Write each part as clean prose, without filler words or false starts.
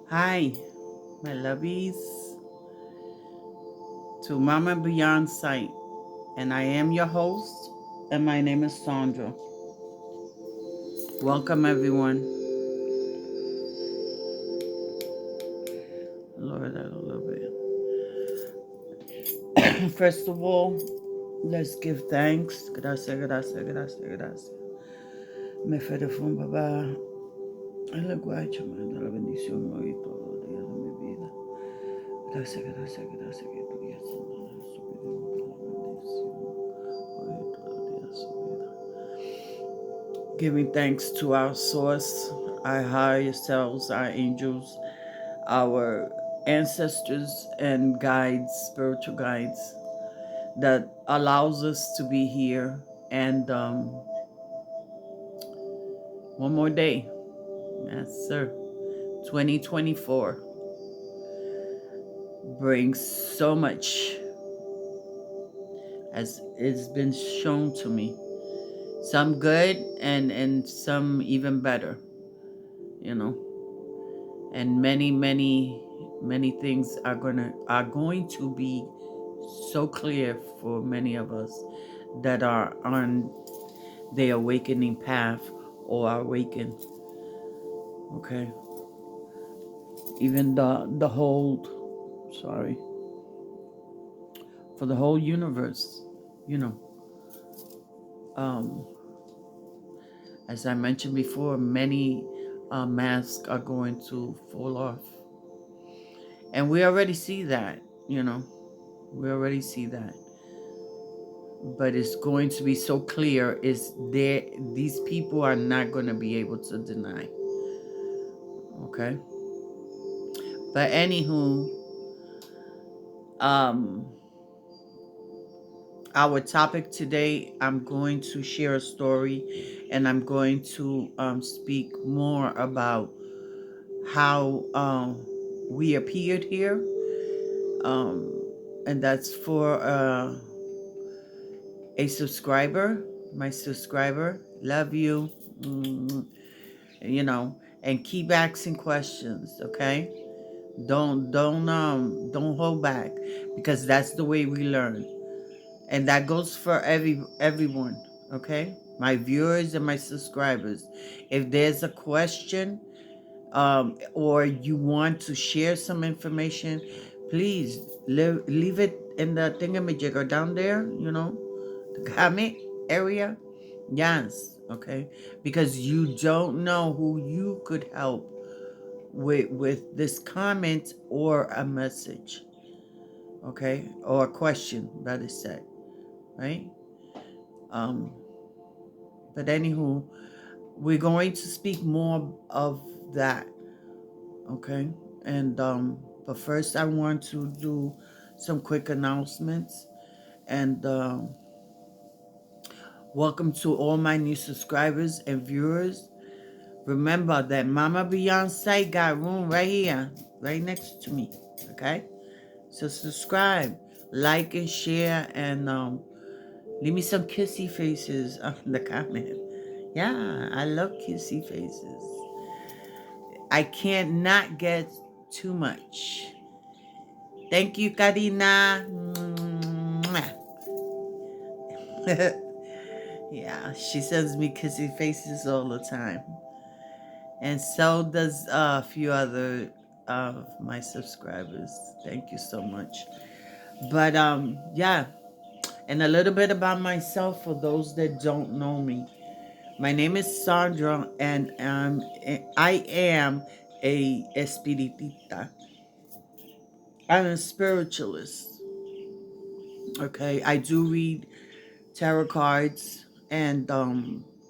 Hi, my lovies, to Mama Beyond Sight, and I am your host, and my name is Sandra. Welcome, everyone. Lower that a little bit. First of all, let's give thanks. Gracias, gracias, gracias, gracias. Me fede fun baba. El guacho me da la bendición hoy todos los días de mi vida. Gracias, gracias, gracias que tú ya estás dando su bendición hoy todos los días de su vida. Giving thanks to our source, our higher selves, our angels, our ancestors and guides, spiritual guides, that allows us to be here. And one more day. Yes, sir. 2024 brings so much, as it's been shown to me. Some good and some even better, you know. And many things are going to be so clear for many of us that are on the awakening path or awakened. Okay, even the whole, sorry, for the whole universe, you know. um as I mentioned before, many masks are going to fall off, and we already see that, you know. We already see that, but it's going to be so clear. Is there, these people are not going to be able to deny. Okay, but anywho, um our topic today, I'm going to share a story, and I'm going to speak more about how we appeared here, um and that's for a subscriber, my subscriber. Love you. Mm, you know, and keep asking questions, okay? Don't hold back, because that's the way we learn. And that goes for everyone, okay? My viewers and my subscribers. If there's a question, or you want to share some information, please leave it in the thingamajigger down there, you know, the comment area. Yes, okay? Because you don't know who you could help with this comment or a message, okay? Or a question, better said, right? Um, but anywho, we're going to speak more of that, okay? And but first, I want to do some quick announcements. And welcome to all my new subscribers and viewers. Remember that Mama Beyonce got room right here, right next to me. Okay, so subscribe, like, and share, and leave me some kissy faces in the comment. Yeah, I love kissy faces. I can't not get too much. Thank you, Karina. Yeah, she sends me kissy faces all the time. And so does a few other of my subscribers. Thank you so much. But yeah, and a little bit about myself for those that don't know me. My name is Sandra, and I am a espiritista. I'm a spiritualist. Okay, I do read tarot cards, and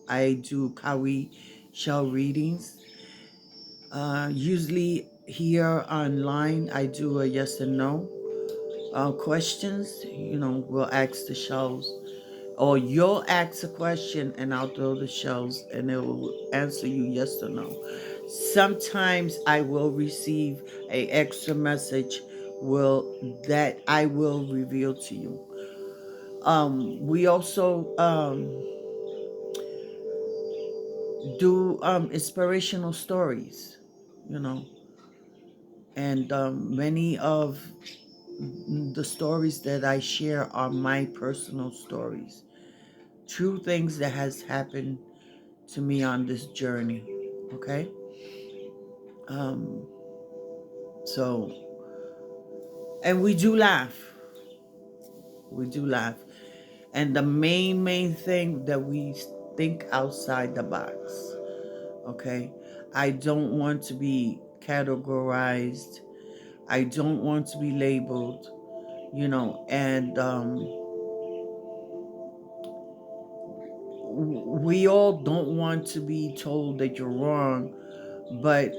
I do kawi shell readings. Usually here online, I do a yes and no questions. You know, we'll ask the shells, or you'll ask a question, and I'll throw the shells, and it will answer you yes or no. Sometimes I will receive a extra message will that I will reveal to you. We also do inspirational stories, you know, and many of the stories that I share are my personal stories, true things that has happened to me on this journey. Okay, um, so and we do laugh, and the main thing that we think outside the box. Okay, I don't want to be categorized. I don't want to be labeled, you know, and we all don't want to be told that you're wrong, but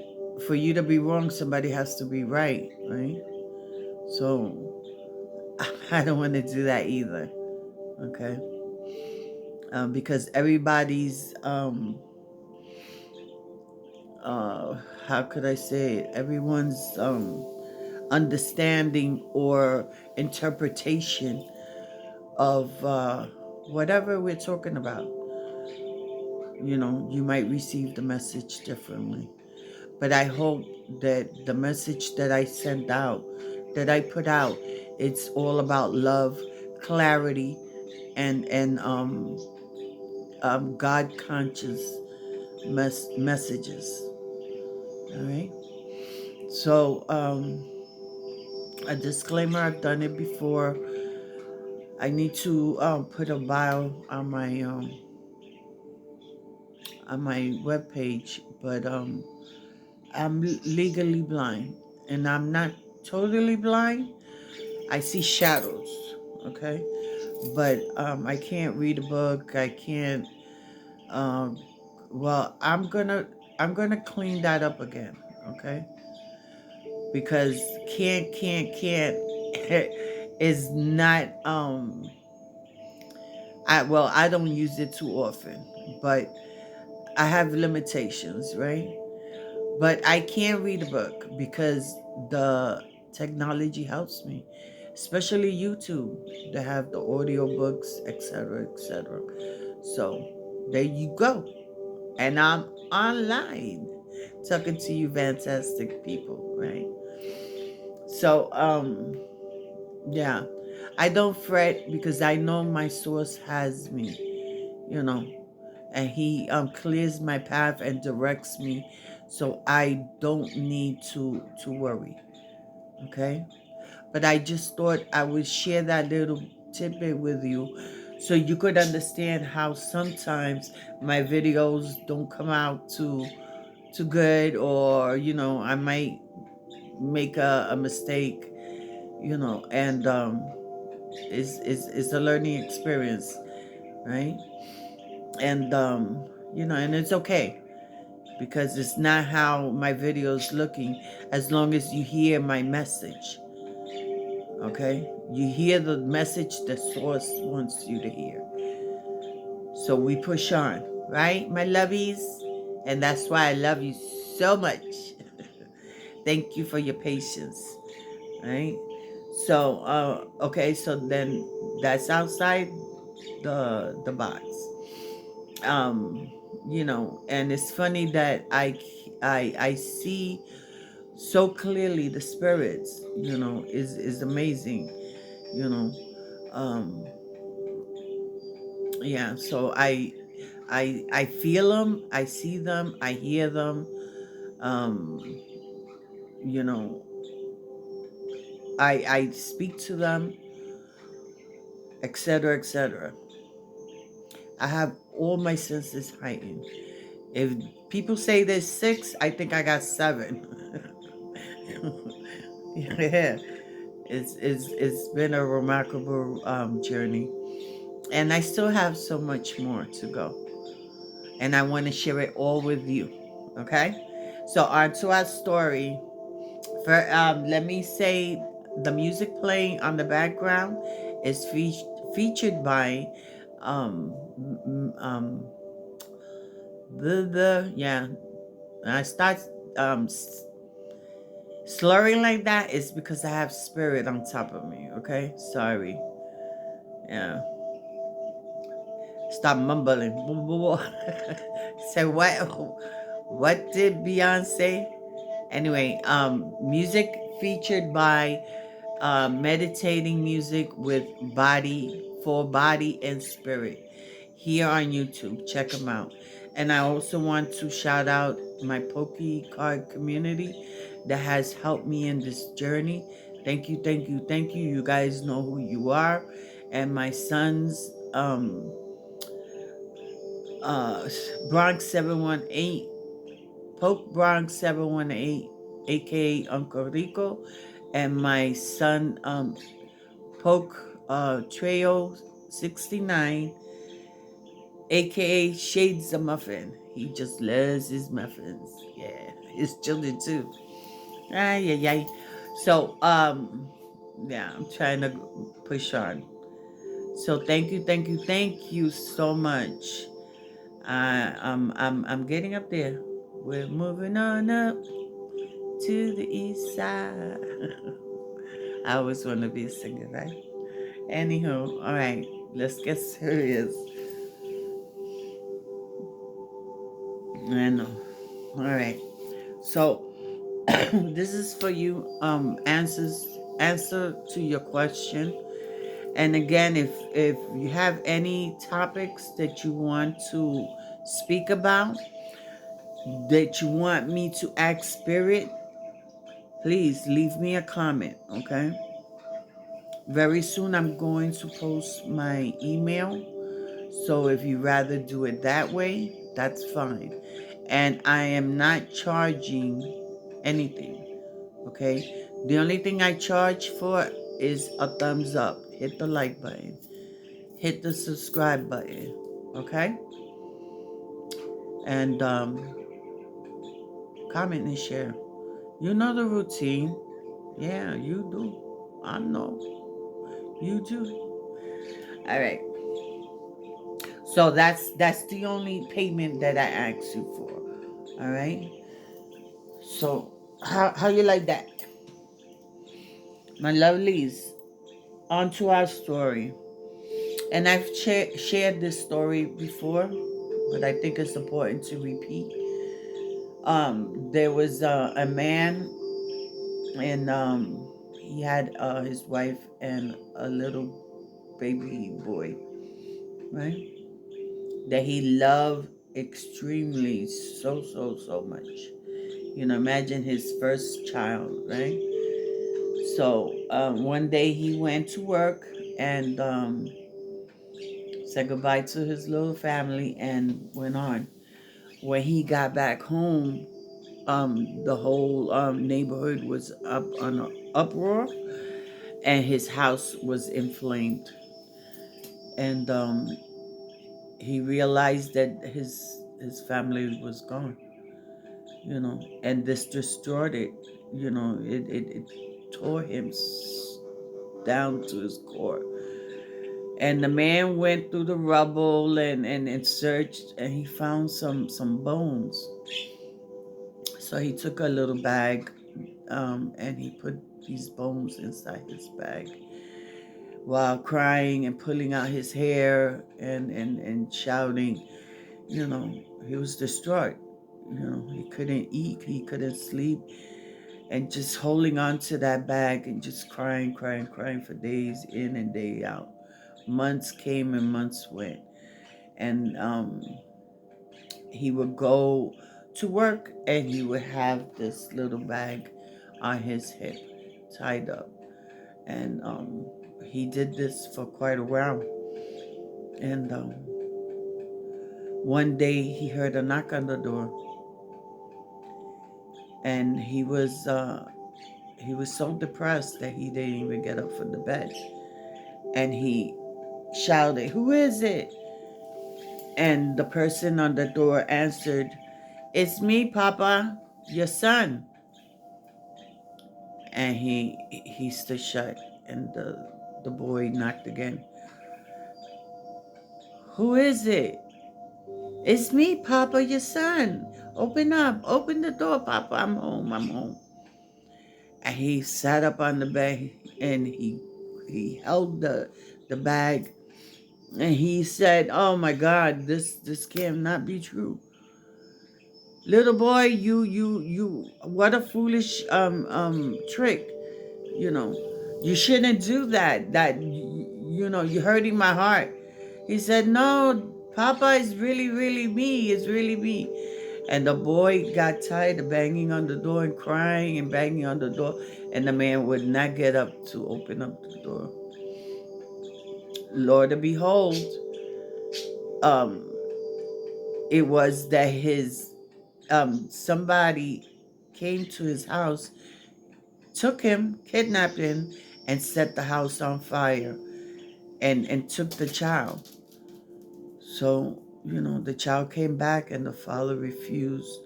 for you to be wrong, somebody has to be right, right? So I don't want to do that either, okay? Because everybody's, how could I say it? Everyone's understanding or interpretation of whatever we're talking about. You know, you might receive the message differently. But I hope that the message that I sent out, that I put out, it's all about love, clarity, and God conscious messages. All right. So a disclaimer: I've done it before. I need to put a bio on my webpage, but I'm legally blind, and I'm not totally blind. I see shadows, okay, but I can't read a book. I can't. Um, well, I'm gonna clean that up again, okay, because can't is not I don't use it too often, but I have limitations, right? But I can read a book because the technology helps me, especially YouTube. They have the audio books, etc., etc. So there you go. And I'm online talking to you fantastic people, right? So yeah. I don't fret because I know my source has me, you know, and he clears my path and directs me, so I don't need to worry. Okay, but I just thought I would share that little tidbit with you so you could understand how sometimes my videos don't come out too good, or you know, I might make a mistake, you know, and it's a learning experience, right? And you know, and it's okay because it's not how my video's looking, as long as you hear my message. Okay, you hear the message the source wants you to hear. So we push on, right, my lovies? And that's why I love you so much. Thank you for your patience, right? So okay, so then that's outside the box. um you know, and it's funny that I see so clearly the spirits, you know, is amazing, you know. um yeah, so I feel them, I see them, I hear them. um you know, I speak to them, etc., etc. I have all my senses heightened. If people say there's six, I think I got seven. Yeah, it's been a remarkable journey, and I still have so much more to go, and I want to share it all with you. Okay, so on to our story. For let me say, the music playing on the background is featured by um the yeah. I start um slurring like that is because I have spirit on top of me. Okay, sorry. Yeah, stop mumbling. So what did Beyonce? Anyway, music featured by meditating music with body for body and spirit here on YouTube. Check them out. And I also want to shout out my Poke Card community that has helped me in this journey. Thank you, thank you, thank you. You guys know who you are. And my son's uh, Bronx 718, Poke Bronx 718, aka Uncle Rico, and my son Poke Trail 69, aka Shades of Muffin. He just loves his muffins. Yeah, his children too. Ay, yeah, yeah. So, yeah, I'm trying to push on. So thank you, thank you, thank you so much. I'm getting up there. We're moving on up to the east side. I always want to be a singer, right? Anywho, all right, let's get serious. I know. All right. So this is for you. Answer to your question. And again, if you have any topics that you want to speak about, that you want me to ask Spirit, please leave me a comment. Okay. Very soon, I'm going to post my email. So if you rather do it that way, that's fine. And I am not charging anything. Okay? The only thing I charge for is a thumbs up. Hit the like button. Hit the subscribe button. Okay? And comment and share. You know the routine. Yeah, you do. I know. You do. All right. So that's the only payment that I ask you for. All right. So how you like that, my lovelies? On to our story, and I've shared this story before, but I think it's important to repeat. There was a man, and he had his wife and a little baby boy, right? That he loved extremely, so much. You know, imagine his first child, right? So one day he went to work and said goodbye to his little family and went on. When he got back home, the whole neighborhood was up on an uproar, and his house was inflamed. And he realized that his family was gone, you know, and this destroyed it. You know, it tore him down to his core. And the man went through the rubble and searched, and he found some bones. So he took a little bag, and he put these bones inside his bag while crying and pulling out his hair and shouting. You know, he was distraught. You know, he couldn't eat, he couldn't sleep, and just holding on to that bag and just crying for days in and day out. Months came and months went. And he would go to work and he would have this little bag on his hip tied up. And he did this for quite a while. And one day he heard a knock on the door, and he was so depressed that he didn't even get up from the bed. And he shouted, "Who is it?" And the person on the door answered, "It's me, Papa, your son." And he stood shut, and the boy knocked again. "Who is it?" "It's me, Papa, your son. Open up. Open the door, Papa. I'm home. I'm home." And he sat up on the bed, and he held the bag, and he said, "Oh my God, this cannot be true. Little boy, you, what a foolish trick. You know, you shouldn't do that. You're hurting my heart. He said, no, Papa is really, really me. It's really me. And the boy got tired of banging on the door and crying and banging on the door. And the man would not get up to open up the door. Lord and behold, um, it was that his somebody came to his house, took him, kidnapped him, and set the house on fire, and took the child. So, the child came back, and the father refused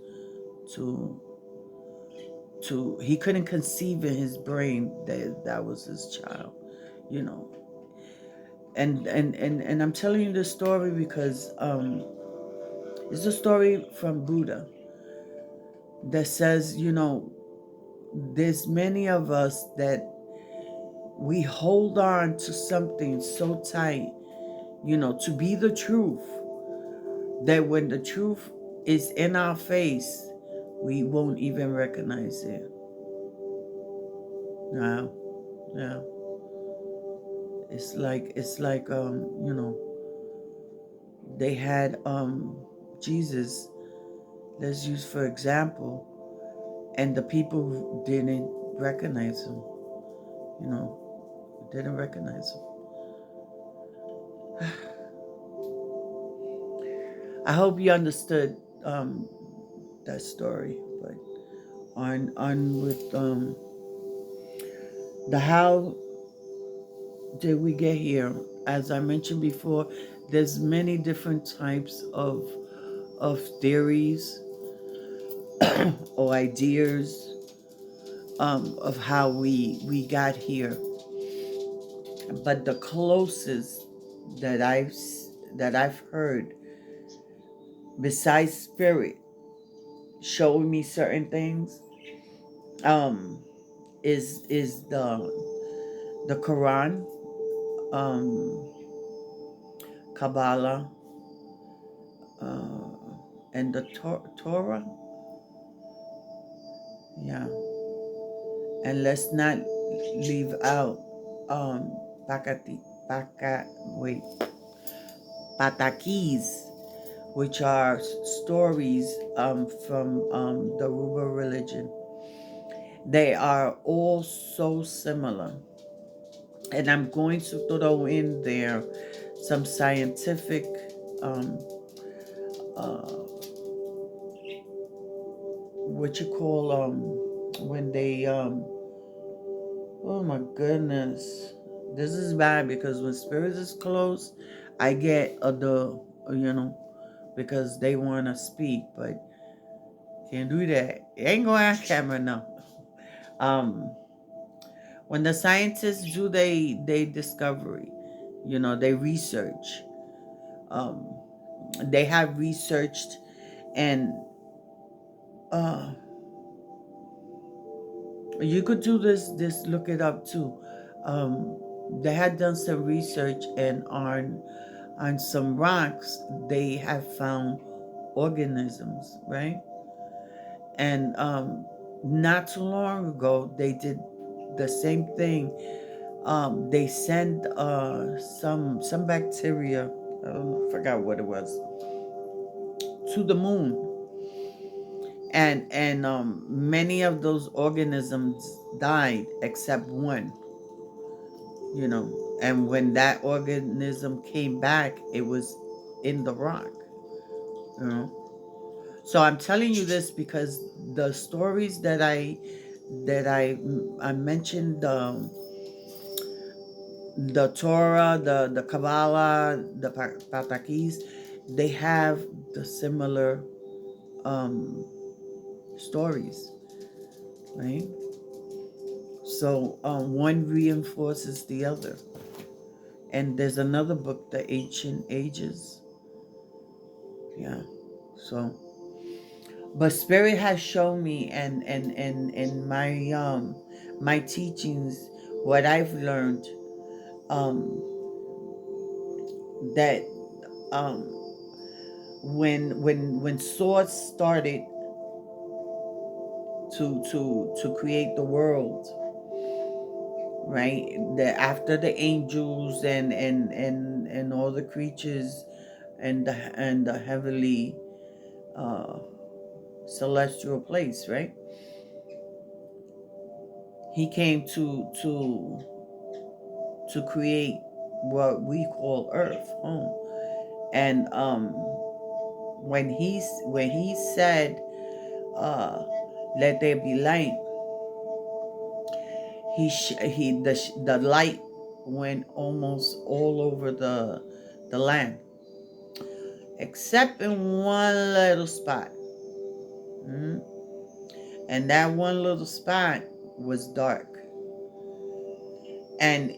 to he couldn't conceive in his brain that that was his child, you know. And I'm telling you this story because it's a story from Buddha that says, there's many of us that we hold on to something so tight, to be the truth, that when the truth is in our face, we won't even recognize it. No, yeah. It's like they had Jesus, let's use for example, and the people didn't recognize him, didn't recognize him. I hope you understood that story, but on with the how did we get here? As I mentioned before, there's many different types of theories or ideas of how we got here. But the closest that I've heard, besides spirit showing me certain things, is the Quran, Kabbalah, and the Torah. Yeah. And let's not leave out Pakati Paka wait Patakis, which are stories from the Ruba religion. They are all so similar. And I'm going to throw in there some scientific what you call when they oh my goodness, this is bad because when spirits is close, I get because they want to speak, but can't do that. It ain't going on camera now. When the scientists do they discovery, they research. Um, they have researched and you could do this look it up too. They had done some research, and on some rocks they have found organisms, right? And not too long ago they did the same thing. They sent some bacteria, I forgot what it was, to the moon, and many of those organisms died except one. And when that organism came back, it was in the rock. you know so I'm telling you this because the stories that I mentioned, the Torah, the Kabbalah, the Patakis, they have the similar stories, right? So one reinforces the other. And there's another book, The Ancient Ages. Yeah. So, but Spirit has shown me, and my teachings, what I've learned, that when swords started to create the world, right? After the angels and all the creatures and the heavenly uh, celestial place, right? He came to create what we call Earth, home. And when he said, uh, "Let there be light," the light went almost all over the land, except in one little spot. Mhm. And that one little spot was dark. And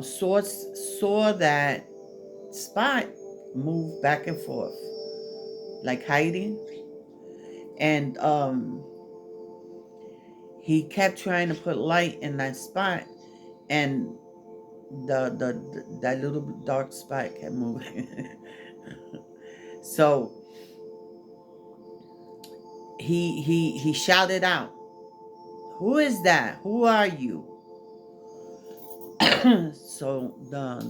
Source saw that spot move back and forth, like hiding. And he kept trying to put light in that spot, and that little dark spot kept moving. So he shouted out, "Who is that? Who are you?" So the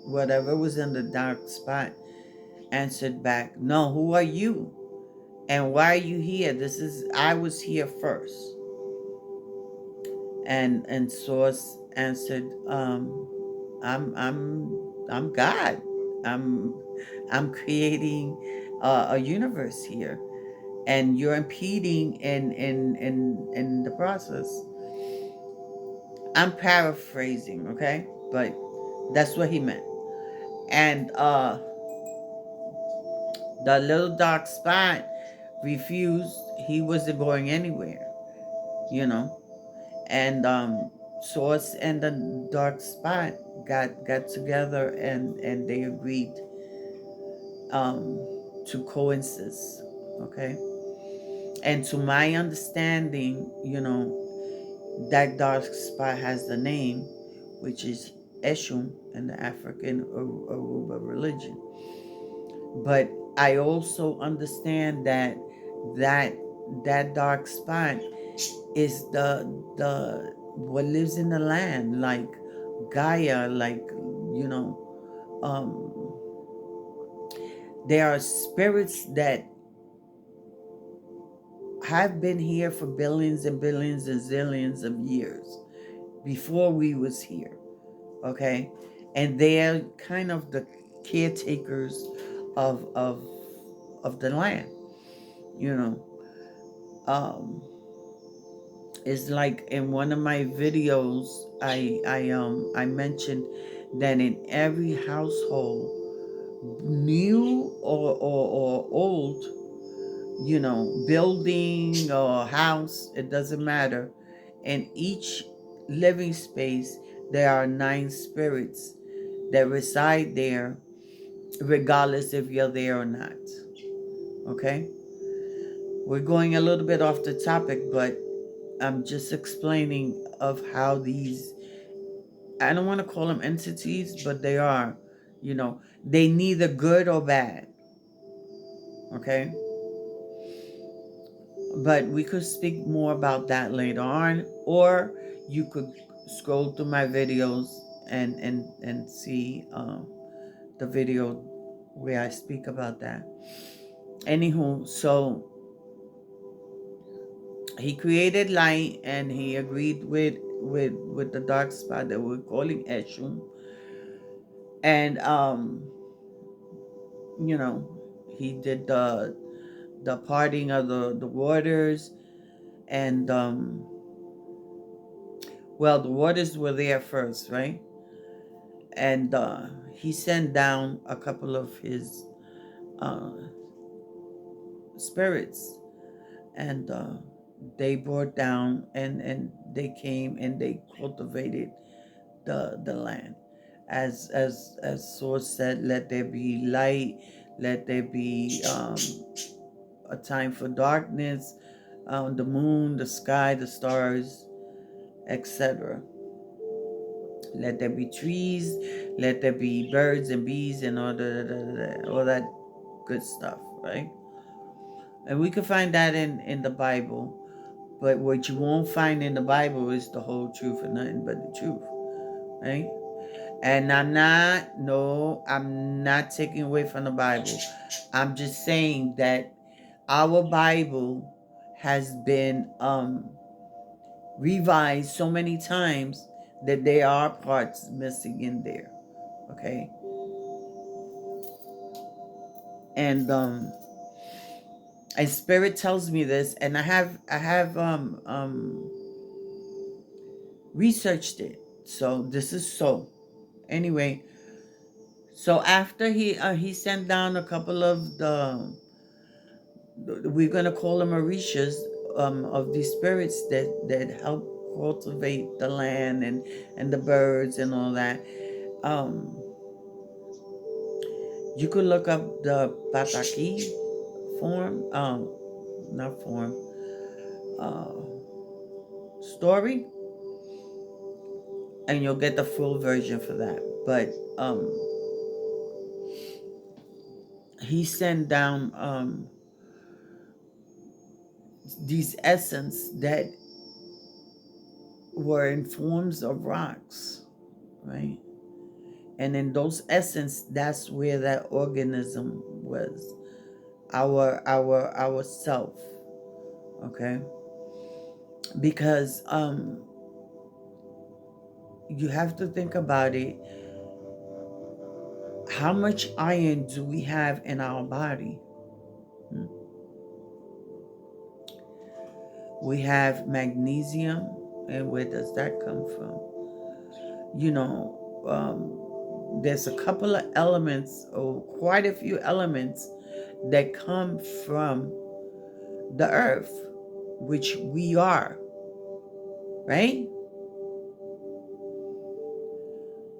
whatever was in the dark spot answered back, "No, who are you? And why are you here? I was here first." And Source answered, I'm God. I'm I'm creating a universe here, and you're impeding in the process. I'm paraphrasing, okay, but that's what he meant. And the little dark spot refused. He wasn't going anywhere, you know. And Source and the dark spot got together, and they agreed to coexist. Okay. And to my understanding, that dark spot has the name, which is Eshum in the African Yoruba religion. But I also understand that that dark spot is the what lives in the land, like Gaia, like you know, there are spirits that have been here for billions and billions and zillions of years before we was here, okay, and they're kind of the caretakers of the land, you know. It's like in one of my videos, I mentioned that in every household, new or old, building or house, it doesn't matter. In each living space, there are 9 spirits that reside there, regardless if you're there or not. Okay? We're going a little bit off the topic, but I'm just explaining of how these, I don't want to call them entities, but they are, they neither good or bad. Okay? But we could speak more about that later on, or you could scroll through my videos and see the video where I speak about that. Anywho, so he created light, and he agreed with the dark spot that we're calling Eshum. And he did the parting of the waters. And well, the waters were there first, right? And he sent down a couple of his uh, spirits, and they brought down, and they came and they cultivated the land, as Source said, "Let there be light, let there be a time for darkness, the moon, the sky, the stars, etc. Let there be trees, let there be birds and bees and all that good stuff," right? And we can find that in the Bible. But what you won't find in the Bible is the whole truth and nothing but the truth, right? And I'm not taking away from the Bible. I'm just saying that our Bible has been revised so many times that there are parts missing in there. Okay. And Spirit tells me this, and I have researched it. So this is so. Anyway, so after he sent down a couple of we're gonna call them Orishas, of these spirits that help cultivate the land and the birds and all that. Um, you could look up the Pataki form, not form, uh, story, and you'll get the full version for that. But he sent down these essence that were in forms of rocks, right? And in those essence, that's where that organism was, our self, okay? Because you have to think about it. How much iron do we have in our body? We have magnesium, and where does that come from? You know, there's a couple of elements, or quite a few elements, that come from the earth, which we are, right?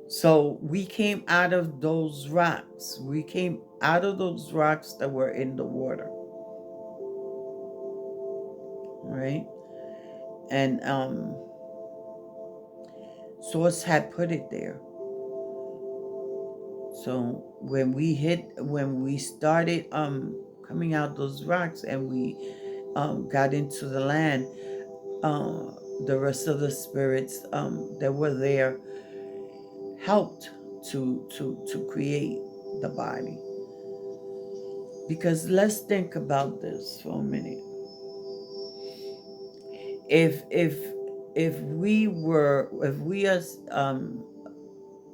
So we came out of those rocks. We came out of those rocks that were in the water, right? And Source had put it there. So when we started coming out those rocks, and we got into the land, the rest of the spirits that were there helped to create the body. Because let's think about this for a minute. If we as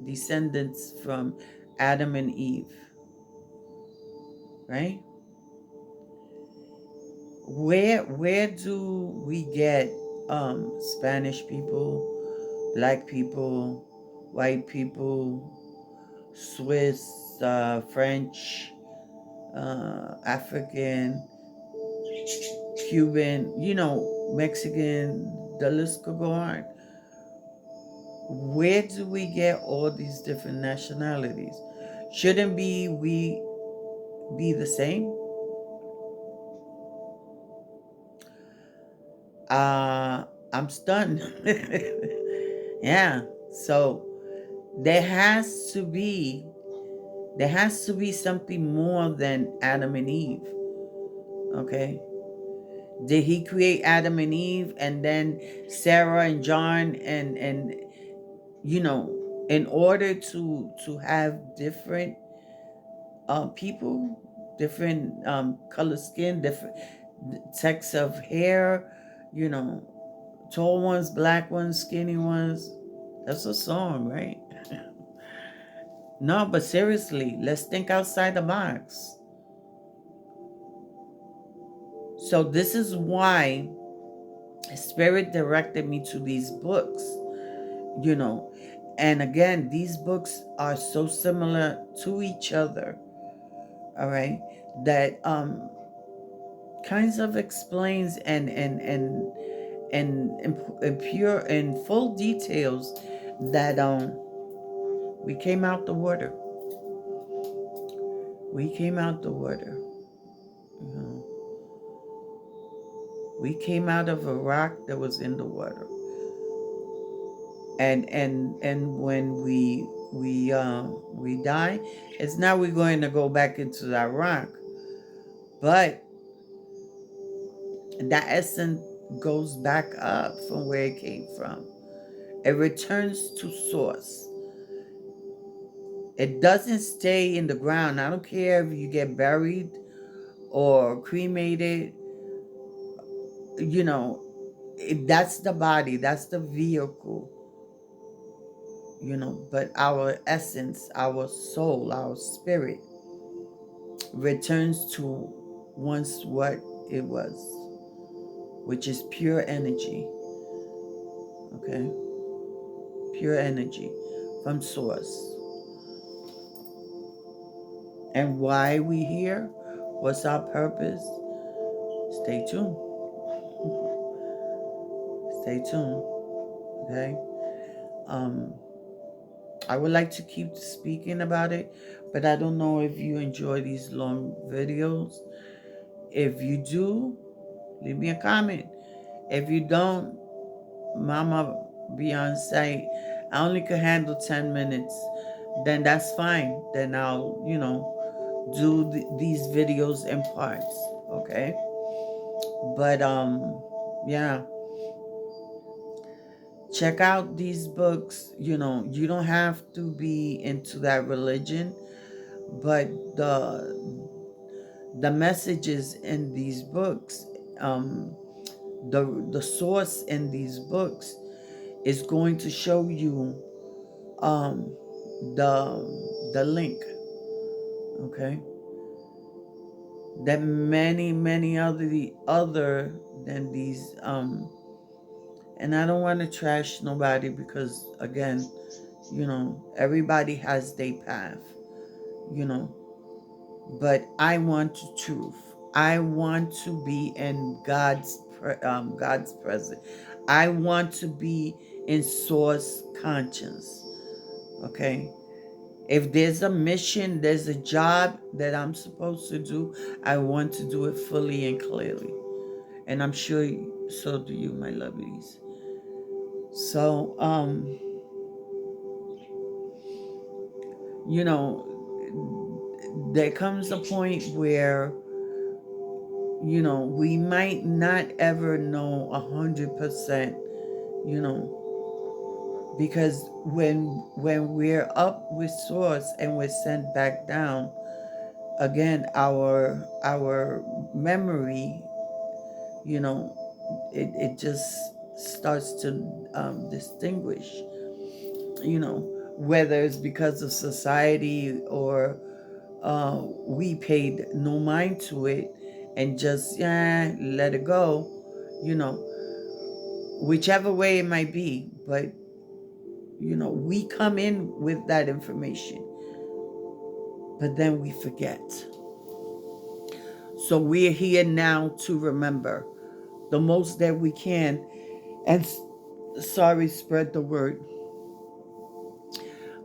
descendants from Adam and Eve, right? Where do we get Spanish people, black people, white people, Swiss, French, African, Cuban, Mexican, the list could go on. Where do we get all these different nationalities? Shouldn't we be the same? I'm stunned. Yeah. So there has to be something more than Adam and Eve. Okay. Did he create Adam and Eve and then Sarah and John and in order to have different people, different color skin, different texts of hair, tall ones, black ones, skinny ones. That's a song, right? No, but seriously, let's think outside the box. So this is why Spirit directed me to these books, and again, these books are so similar to each other, all right, that kinds of explains and pure and full details that we came out the water. We came out the water. We came out of a rock that was in the water. And when we die, it's not we're going to go back into that rock, but that essence goes back up from where it came from. It returns to source. It doesn't stay in the ground. I don't care if you get buried or cremated. You know, that's the body, that's the vehicle, but our essence, our soul, our spirit returns to once what it was, which is pure energy. Okay? Pure energy from source. And why we here? What's our purpose? Stay tuned. Stay tuned. Okay? I would like to keep speaking about it, but I don't know if you enjoy these long videos. If you do, leave me a comment. If you don't, Mama Beyonce, I only could handle 10 minutes. Then that's fine. Then I'll, do these videos in parts. Okay? But, yeah. Check out these books. You don't have to be into that religion, but the messages in these books, the source in these books is going to show you the link. Okay, that many other than these, and I don't want to trash nobody, because again, everybody has their path, but I want the truth. I want to be in God's presence. I want to be in source conscience. Okay? If there's a mission, there's a job that I'm supposed to do, I want to do it fully and clearly. And I'm sure so do you, my lovelies. So, there comes a point where we might not ever know 100%, because when we're up with source and we're sent back down again, our memory, it just starts to distinguish, whether it's because of society or we paid no mind to it and just let it go, whichever way it might be. But we come in with that information, but then we forget. So we're here now to remember the most that we can, and spread the word.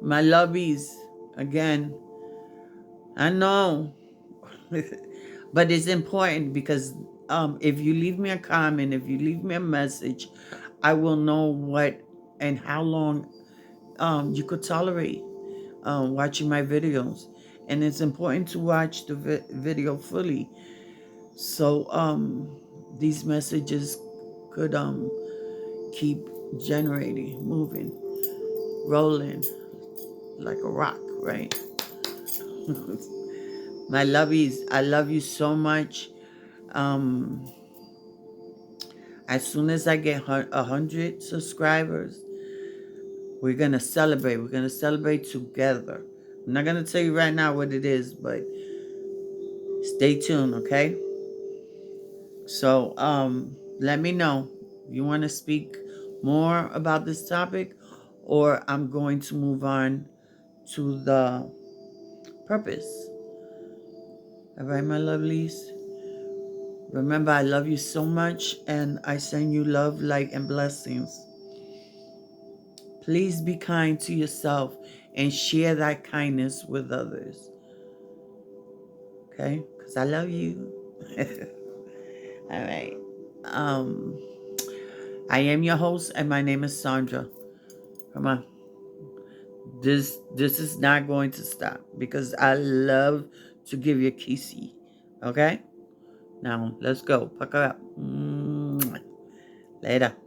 My lovies, again, I know but it's important, because if you leave me a comment, if you leave me a message, I will know what and how long you could tolerate watching my videos. And it's important to watch the video fully, so these messages could keep generating, moving, rolling like a rock, right? My lovies, I love you so much. As soon as I get 100 subscribers, we're going to celebrate. We're going to celebrate together. I'm not going to tell you right now what it is, but stay tuned, okay? So let me know if you want to speak more about this topic, or I'm going to move on to the purpose. All right, my lovelies? Remember, I love you so much, and I send you love, light, and blessings. Please be kind to yourself and share that kindness with others. Okay? Because I love you. All right. I am your host, and my name is Sandra. Come on. This is not going to stop, because I love to give you a kissy. Okay? Now, let's go. Pucker up. Later.